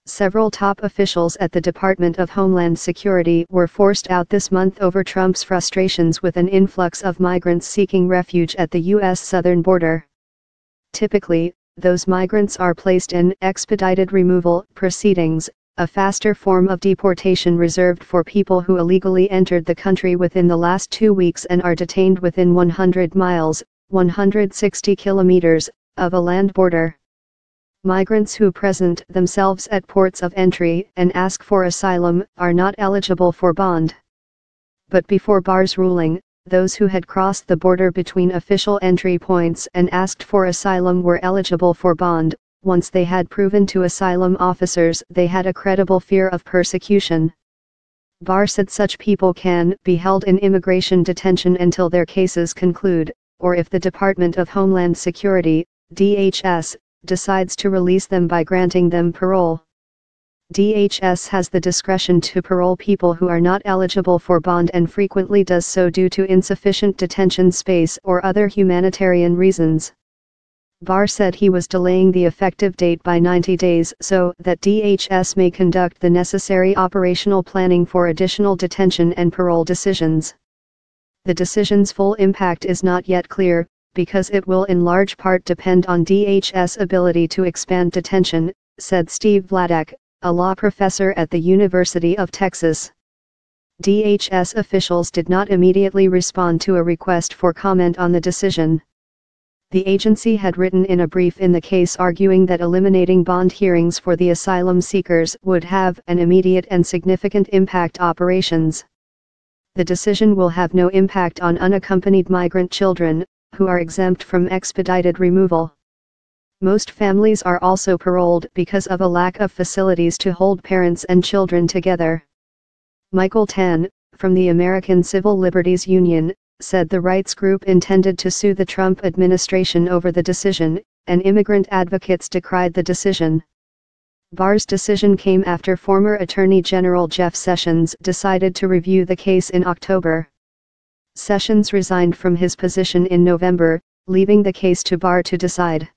Several top officials at the Department of Homeland Security were forced out this month over Trump's frustrations with an influx of migrants seeking refuge at the U.S. southern border. Typically, those migrants are placed in expedited removal proceedings, a faster form of deportation reserved for people who illegally entered the country within the last 2 weeks and are detained within 100 miles, 160 kilometers, of a land border. Migrants who present themselves at ports of entry and ask for asylum are not eligible for bond. But before Barr's ruling, those who had crossed the border between official entry points and asked for asylum were eligible for bond, once they had proven to asylum officers they had a credible fear of persecution. Barr said such people can be held in immigration detention until their cases conclude, or if the Department of Homeland Security, DHS, decides to release them by granting them parole. DHS has the discretion to parole people who are not eligible for bond and frequently does so due to insufficient detention space or other humanitarian reasons. Barr said he was delaying the effective date by 90 days so that DHS may conduct the necessary operational planning for additional detention and parole decisions. The decision's full impact is not yet clear, because it will in large part depend on DHS' ability to expand detention, said Steve Vladek, a law professor at the University of Texas. DHS officials did not immediately respond to a request for comment on the decision. The agency had written in a brief in the case arguing that eliminating bond hearings for the asylum seekers would have an immediate and significant impact operations. The decision will have no impact on unaccompanied migrant children, who are exempt from expedited removal. Most families are also paroled because of a lack of facilities to hold parents and children together. Michael Tan, from the American Civil Liberties Union, said the rights group intended to sue the Trump administration over the decision, and immigrant advocates decried the decision. Barr's decision came after former Attorney General Jeff Sessions decided to review the case in October. Sessions resigned from his position in November, leaving the case to Barr to decide.